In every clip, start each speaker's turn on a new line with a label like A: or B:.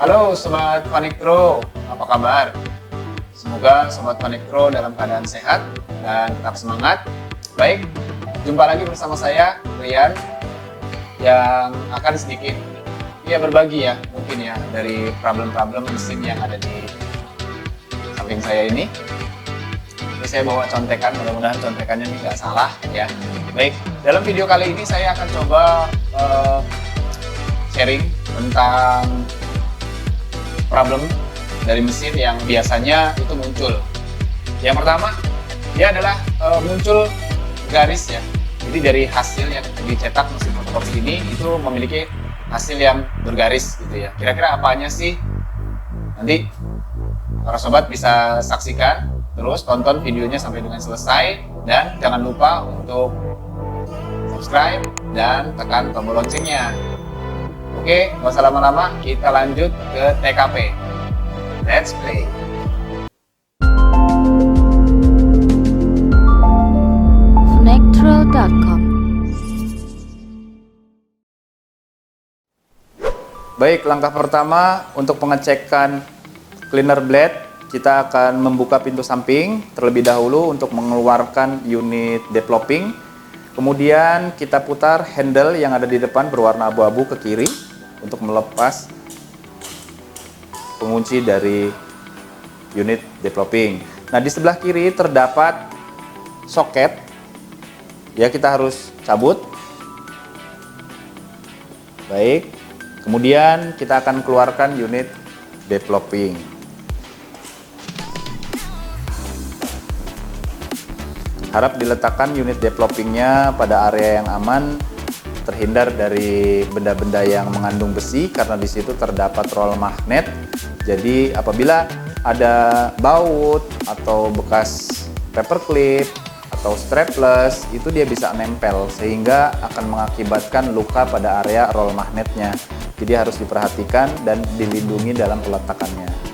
A: Halo Sobat Vanicro, apa kabar? Semoga Sobat Vanicro dalam keadaan sehat dan tetap semangat. Baik, jumpa lagi bersama saya, Rian, yang akan sedikit berbagi ya, mungkin ya, dari problem-problem mesin yang ada di samping saya ini. Ini saya bawa contekan, mudah-mudahan contekannya ini nggak salah ya. Baik, dalam video kali ini saya akan coba sharing tentang problem dari mesin yang biasanya itu muncul. Yang pertama, dia adalah muncul garis ya. Jadi dari hasil yang dicetak mesin fotokopi ini itu memiliki hasil yang bergaris gitu ya. Kira-kira apanya sih? Nanti para sobat bisa saksikan, terus tonton videonya sampai dengan selesai, dan jangan lupa untuk subscribe dan tekan tombol loncengnya. Oke, nggak usah lama-lama, kita lanjut ke TKP. Let's play.
B: Vanictro.com.
A: Baik, langkah pertama untuk pengecekan cleaner blade, kita akan membuka pintu samping terlebih dahulu untuk mengeluarkan unit developing. Kemudian kita putar handle yang ada di depan berwarna abu-abu ke kiri untuk melepas pengunci dari unit developing. Nah, di sebelah kiri terdapat soket. Ya, kita harus cabut. Baik. Kemudian kita akan keluarkan unit developing. Harap diletakkan unit developingnya pada area yang aman, terhindar dari benda-benda yang mengandung besi karena di situ terdapat roll magnet. Jadi apabila ada baut atau bekas paperclip atau strapless, itu dia bisa nempel sehingga akan mengakibatkan luka pada area roll magnetnya. Jadi harus diperhatikan dan dilindungi dalam peletakannya.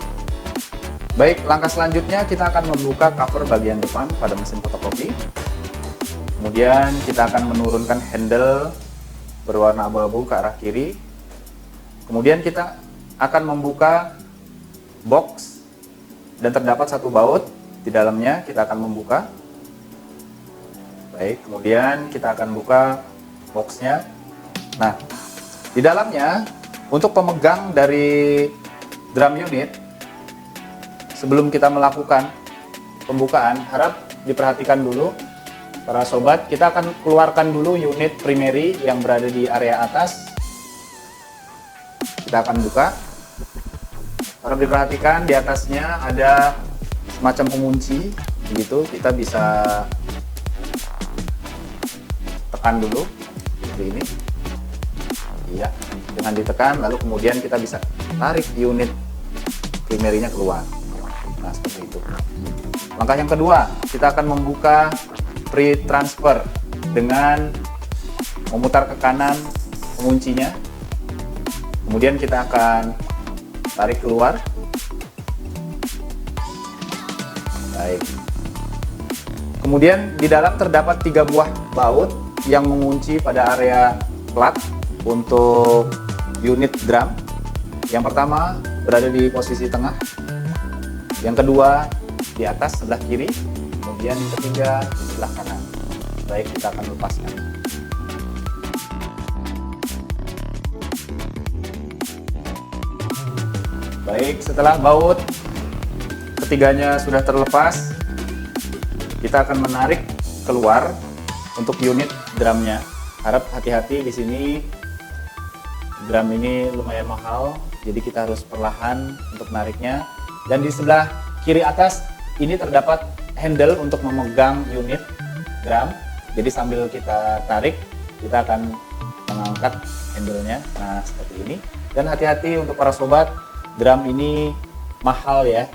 A: Baik, langkah selanjutnya kita akan membuka cover bagian depan pada mesin fotokopi. Kemudian kita akan menurunkan handle berwarna abu-abu ke arah kiri. Kemudian kita akan membuka box dan terdapat satu baut di dalamnya, kita akan membuka. Baik, kemudian kita akan buka boxnya. Nah, di dalamnya untuk pemegang dari drum unit, sebelum kita melakukan pembukaan, harap diperhatikan dulu para sobat, kita akan keluarkan dulu unit primary yang berada di area atas. Kita akan buka. Harap diperhatikan di atasnya ada semacam pengunci, begitu. Kita bisa tekan dulu seperti ini. Iya, dengan ditekan lalu kemudian kita bisa tarik unit primary-nya keluar. Nah, seperti itu. Langkah yang kedua, kita akan membuka pre-transfer dengan memutar ke kanan penguncinya. Kemudian kita akan tarik keluar. Baik. Kemudian di dalam terdapat 3 buah baut yang mengunci pada area plat untuk unit drum. Yang pertama berada di posisi tengah. Yang kedua di atas sebelah kiri. Kemudian yang ketiga sebelah kanan. Baik, kita akan lepaskan. Baik, setelah baut ketiganya sudah terlepas, kita akan menarik keluar untuk unit drumnya. Harap hati-hati di sini, drum ini lumayan mahal, jadi kita harus perlahan untuk nariknya. Dan di sebelah kiri atas ini terdapat handle untuk memegang unit drum. Jadi sambil kita tarik, kita akan mengangkat handle-nya. Nah, seperti ini. Dan hati-hati untuk para sobat, drum ini mahal ya.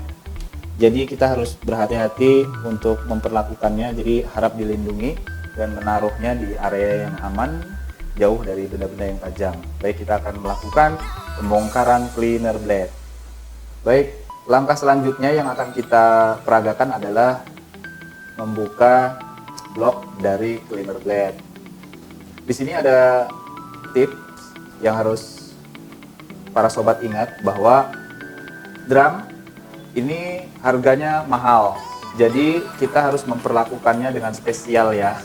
A: Jadi kita harus berhati-hati untuk memperlakukannya. Jadi harap dilindungi dan menaruhnya di area yang aman, jauh dari benda-benda yang tajam. Baik, kita akan melakukan pembongkaran cleaner blade. Baik, langkah selanjutnya yang akan kita peragakan adalah membuka blok dari cleaner blade. Di sini ada tips yang harus para sobat ingat bahwa drum ini harganya mahal. Jadi kita harus memperlakukannya dengan spesial ya.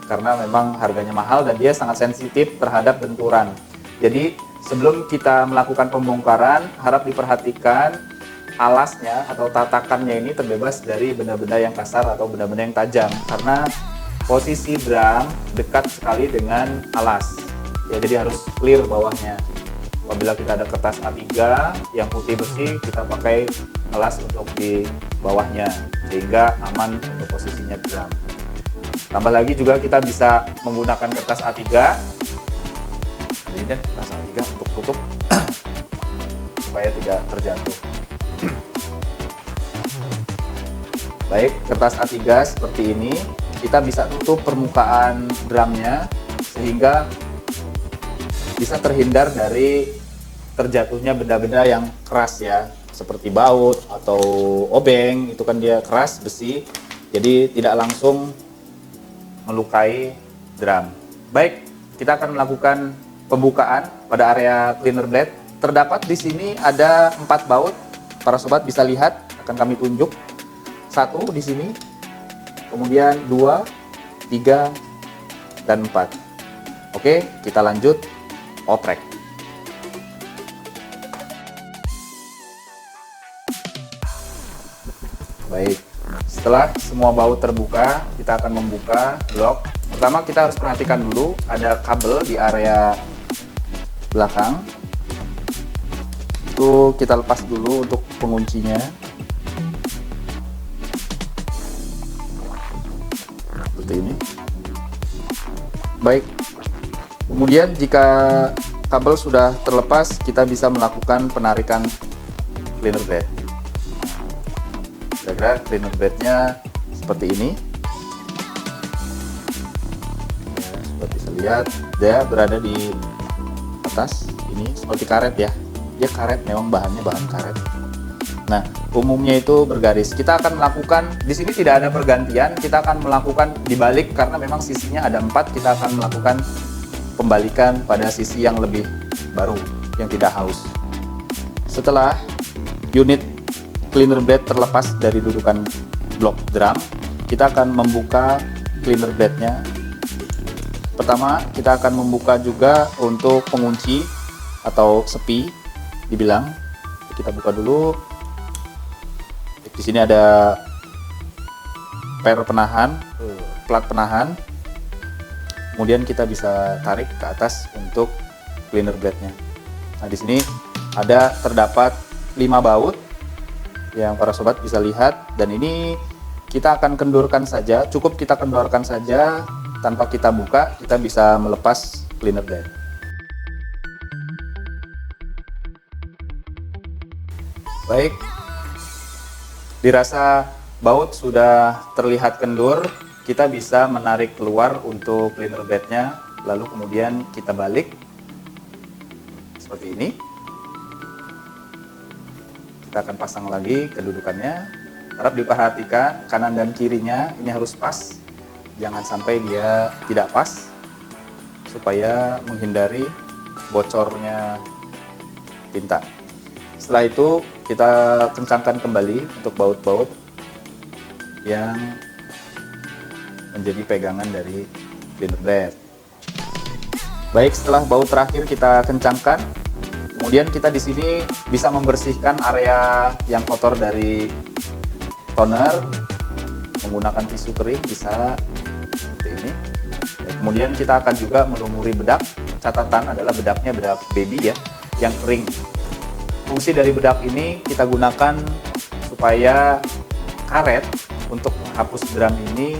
A: Karena memang harganya mahal dan dia sangat sensitif terhadap benturan. Jadi sebelum kita melakukan pembongkaran, harap diperhatikan alasnya atau tatakannya ini terbebas dari benda-benda yang kasar atau benda-benda yang tajam. Karena posisi drum dekat sekali dengan alas. Ya, jadi harus clear bawahnya. Apabila kita ada kertas A3 yang putih bersih, kita pakai alas untuk di bawahnya sehingga aman untuk posisinya drum. Tambah lagi juga kita bisa menggunakan kertas A3. Ini deh kertas A3 untuk tutup supaya tidak terjatuh. Baik, kertas A3 seperti ini kita bisa tutup permukaan drumnya sehingga bisa terhindar dari terjatuhnya benda-benda yang keras ya, seperti baut atau obeng, itu kan dia keras, besi, jadi tidak langsung melukai drum. Baik, kita akan melakukan pembukaan pada area cleaner blade. Terdapat di sini ada 4 baut, para sobat bisa lihat, akan kami tunjuk. 1 di sini, kemudian 2, 3, dan 4. Oke, kita lanjut oprek. Baik, setelah semua baut terbuka, kita akan membuka blok. Pertama kita harus perhatikan dulu ada kabel di area belakang. Itu kita lepas dulu untuk penguncinya. Seperti ini. Baik. Kemudian jika kabel sudah terlepas, kita bisa melakukan penarikan cleaner blade. Kira-kira cleaner blade-nya seperti ini. Ya, seperti bisa lihat, dia berada di atas. Ini seperti karet ya. Dia karet, memang bahannya bahan karet. Nah, umumnya itu bergaris. Kita akan melakukan, di sini tidak ada pergantian, kita akan melakukan dibalik karena memang sisinya ada 4, kita akan melakukan pembalikan pada sisi yang lebih baru, yang tidak haus. Setelah unit cleaner blade terlepas dari dudukan blok drum, kita akan membuka cleaner blade-nya. Pertama, kita akan membuka juga untuk pengunci atau sepi, dibilang. Kita buka dulu. Di sini ada per penahan, plat penahan. Kemudian kita bisa tarik ke atas untuk cleaner blade-nya. Nah, di sini terdapat 5 baut yang para sobat bisa lihat, dan ini kita akan kendorkan saja. Cukup kita kendorkan saja tanpa kita buka, kita bisa melepas cleaner blade. Baik, dirasa baut sudah terlihat kendur, kita bisa menarik keluar untuk cleaner blade-nya, lalu kemudian kita balik seperti ini. Kita akan pasang lagi kedudukannya. Harap diperhatikan kanan dan kirinya ini harus pas, jangan sampai dia tidak pas, supaya menghindari bocornya tinta. Setelah itu kita kencangkan kembali untuk baut-baut yang menjadi pegangan dari cleaner blade. Baik, setelah baut terakhir kita kencangkan, kemudian kita di sini bisa membersihkan area yang kotor dari toner menggunakan tisu kering, bisa seperti ini. Kemudian kita akan juga melumuri bedak. Catatan adalah bedaknya bedak baby ya, yang kering. Fungsi dari bedak ini kita gunakan supaya karet untuk menghapus drum ini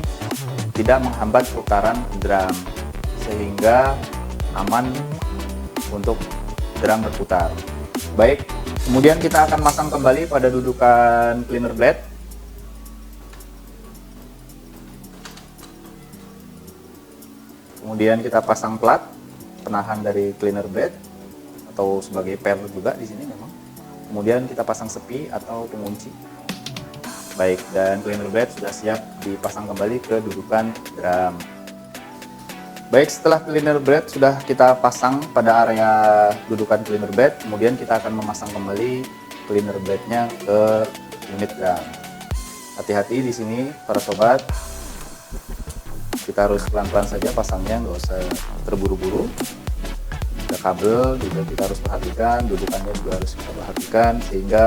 A: tidak menghambat putaran drum, sehingga aman untuk drum berputar. Baik, kemudian kita akan masang kembali pada dudukan cleaner blade. Kemudian kita pasang plat penahan dari cleaner blade atau sebagai per juga di sini memang. Kemudian kita pasang sepi atau pengunci. Baik, dan cleaner blade sudah siap dipasang kembali ke dudukan drum. Baik, setelah cleaner bed sudah kita pasang pada area dudukan cleaner bed, kemudian kita akan memasang kembali cleaner bednya ke unit drum. Hati-hati di sini para sobat, kita harus pelan-pelan saja pasangnya, nggak usah terburu-buru. Ada kabel juga kita harus perhatikan, dudukannya juga harus kita perhatikan sehingga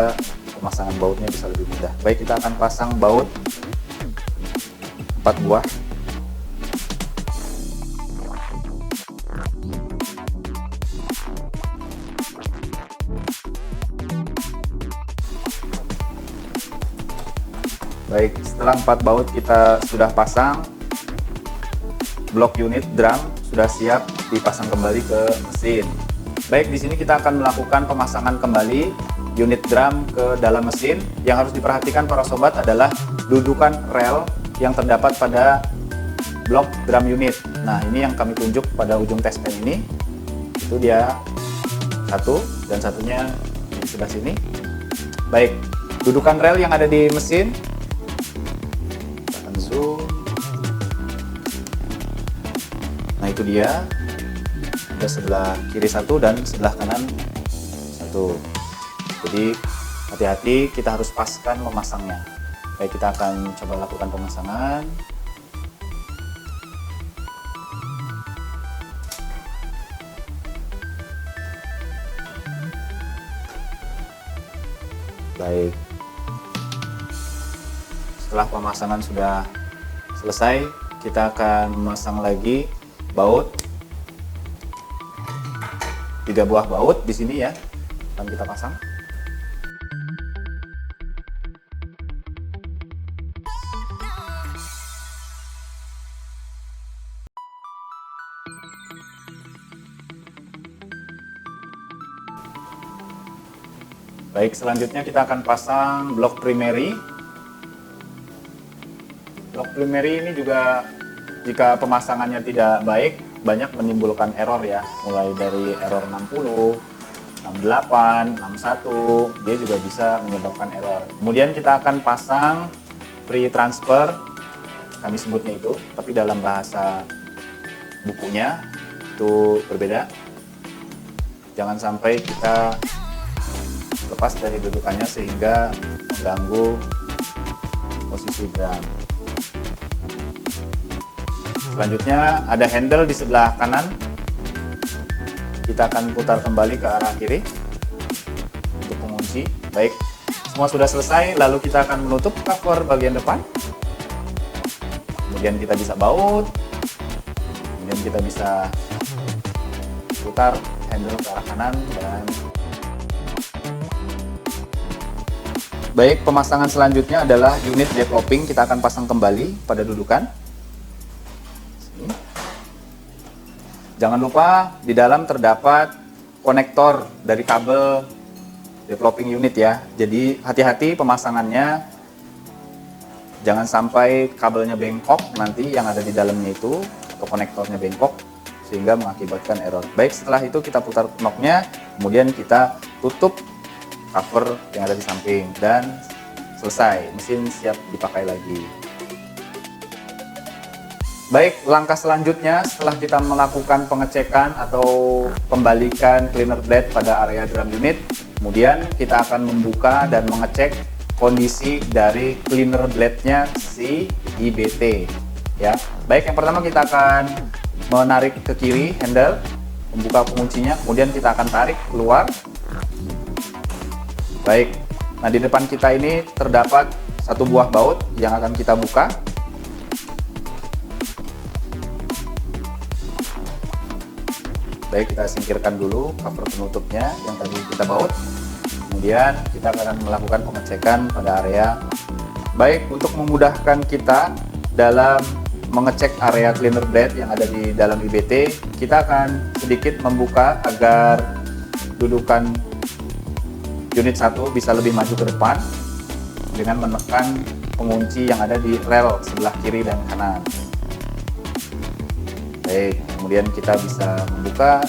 A: pemasangan bautnya bisa lebih mudah. Baik, kita akan pasang baut 4 buah. Baik, setelah 4 baut kita sudah pasang, blok unit drum sudah siap dipasang kembali ke mesin. Baik, di sini kita akan melakukan pemasangan kembali unit drum ke dalam mesin. Yang harus diperhatikan para sobat adalah dudukan rel yang terdapat pada blok drum unit. Nah, ini yang kami tunjuk pada ujung test pen ini. Itu dia satu dan satunya di sebelah sini. Baik, dudukan rel yang ada di mesin. Zoom. Nah, itu dia. Ada sebelah kiri satu dan sebelah kanan satu. Jadi hati-hati, kita harus paskan memasangnya. Baik, kita akan coba lakukan pemasangan. Baik. Setelah pemasangan sudah selesai, kita akan memasang lagi baut. 3 buah baut di sini ya, akan kita pasang. Baik, selanjutnya kita akan pasang blok primary. Blok primary ini juga jika pemasangannya tidak baik, banyak menimbulkan error ya, mulai dari error 60, 68, 61, dia juga bisa menyebabkan error. Kemudian kita akan pasang free transfer, kami sebutnya itu, tapi dalam bahasa bukunya itu berbeda. Jangan sampai kita lepas dari dudukannya sehingga mengganggu posisi drum. Selanjutnya ada handle di sebelah kanan. Kita akan putar kembali ke arah kiri untuk mengunci. Baik, semua sudah selesai. Lalu kita akan menutup cover bagian depan. Kemudian kita bisa baut. Kemudian kita bisa putar handle ke arah kanan dan baik, pemasangan selanjutnya adalah unit developing. Kita akan pasang kembali pada dudukan. Jangan lupa di dalam terdapat konektor dari kabel developing unit ya. Jadi hati-hati pemasangannya, jangan sampai kabelnya bengkok nanti yang ada di dalamnya itu, atau konektornya bengkok sehingga mengakibatkan error. Baik, setelah itu kita putar knob-nya, kemudian kita tutup cover yang ada di samping dan selesai, mesin siap dipakai lagi. Baik, langkah selanjutnya setelah kita melakukan pengecekan atau pembalikan cleaner blade pada area drum unit, kemudian kita akan membuka dan mengecek kondisi dari cleaner blade-nya si IBT ya. Baik, yang pertama kita akan menarik ke kiri handle, membuka penguncinya, kemudian kita akan tarik keluar. Baik, nah di depan kita ini terdapat 1 buah baut yang akan kita buka. Baik, kita singkirkan dulu cover penutupnya yang tadi kita baut. Kemudian kita akan melakukan pengecekan pada area. Baik, untuk memudahkan kita dalam mengecek area cleaner blade yang ada di dalam IBT, kita akan sedikit membuka agar dudukan unit 1 bisa lebih maju ke depan dengan menekan pengunci yang ada di rel sebelah kiri dan kanan. Baik, kemudian kita bisa membuka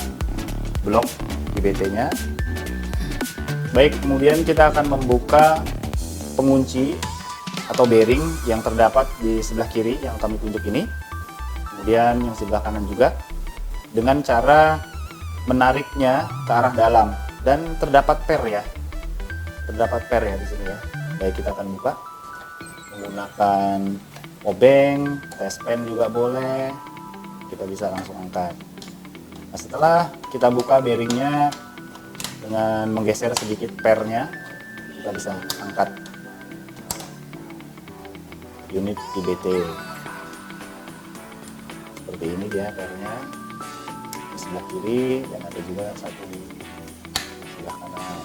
A: blok IBT-nya. Baik, kemudian kita akan membuka pengunci atau bearing yang terdapat di sebelah kiri yang kami tunjuk ini. kemudian yang sebelah kanan juga, dengan cara menariknya ke arah dalam, dan terdapat per ya, di sini ya. Baik, kita akan buka menggunakan obeng, test pen juga boleh, kita bisa langsung angkat. Nah, setelah kita buka bearingnya dengan menggeser sedikit pernya, kita bisa angkat unit IBT. Seperti ini dia pernya, di sebelah kiri, dan ada juga satu di sebelah kanan.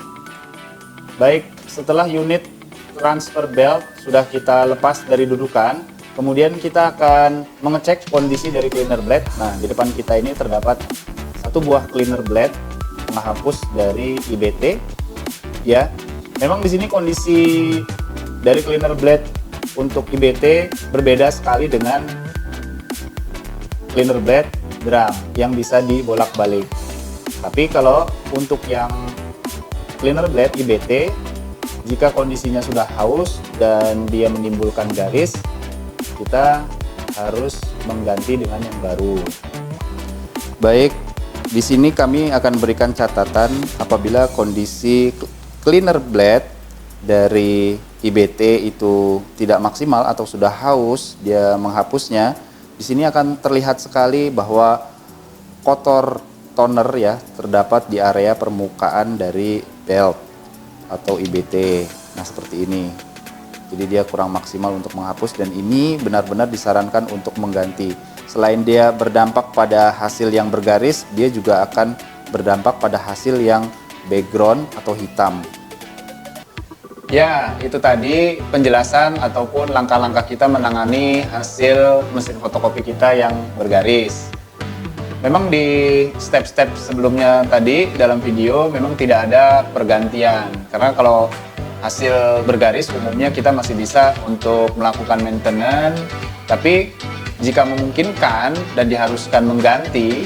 A: Baik, setelah unit transfer belt sudah kita lepas dari dudukan, kemudian kita akan mengecek kondisi dari cleaner blade. Nah, di depan kita ini terdapat satu buah cleaner blade penghapus dari IBT. Ya, memang di sini kondisi dari cleaner blade untuk IBT berbeda sekali dengan cleaner blade drum yang bisa dibolak-balik. Tapi kalau untuk yang cleaner blade IBT, jika kondisinya sudah haus dan dia menimbulkan garis, kita harus mengganti dengan yang baru. Baik, di sini kami akan berikan catatan apabila kondisi cleaner blade dari IBT itu tidak maksimal atau sudah haus dia menghapusnya. Di sini akan terlihat sekali bahwa kotor toner ya terdapat di area permukaan dari belt atau IBT. Nah, seperti ini. Jadi dia kurang maksimal untuk menghapus, dan ini benar-benar disarankan untuk mengganti. Selain dia berdampak pada hasil yang bergaris, dia juga akan berdampak pada hasil yang background atau hitam. Ya, itu tadi penjelasan ataupun langkah-langkah kita menangani hasil mesin fotokopi kita yang bergaris. Memang di step-step sebelumnya tadi dalam video memang tidak ada pergantian, karena kalau hasil bergaris umumnya kita masih bisa untuk melakukan maintenance, tapi jika memungkinkan dan diharuskan mengganti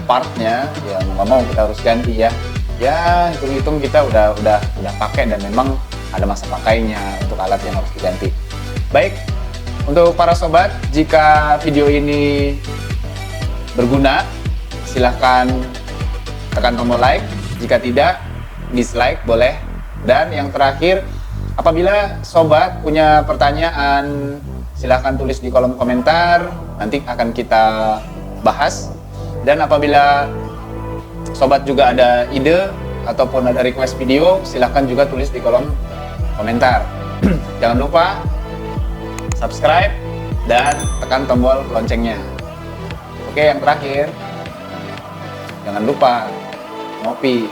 A: partnya, ya nggak mau kita harus ganti ya. Ya hitung-hitung kita udah pakai dan memang ada masa pakainya untuk alat yang harus diganti. Baik, untuk para sobat, jika video ini berguna, silahkan tekan tombol like. Jika tidak, dislike boleh. Dan yang terakhir, apabila sobat punya pertanyaan, silahkan tulis di kolom komentar. Nanti akan kita bahas. Dan apabila sobat juga ada ide ataupun ada request video, silahkan juga tulis di kolom komentar. Jangan lupa subscribe dan tekan tombol loncengnya. Oke, yang terakhir, jangan lupa ngopi.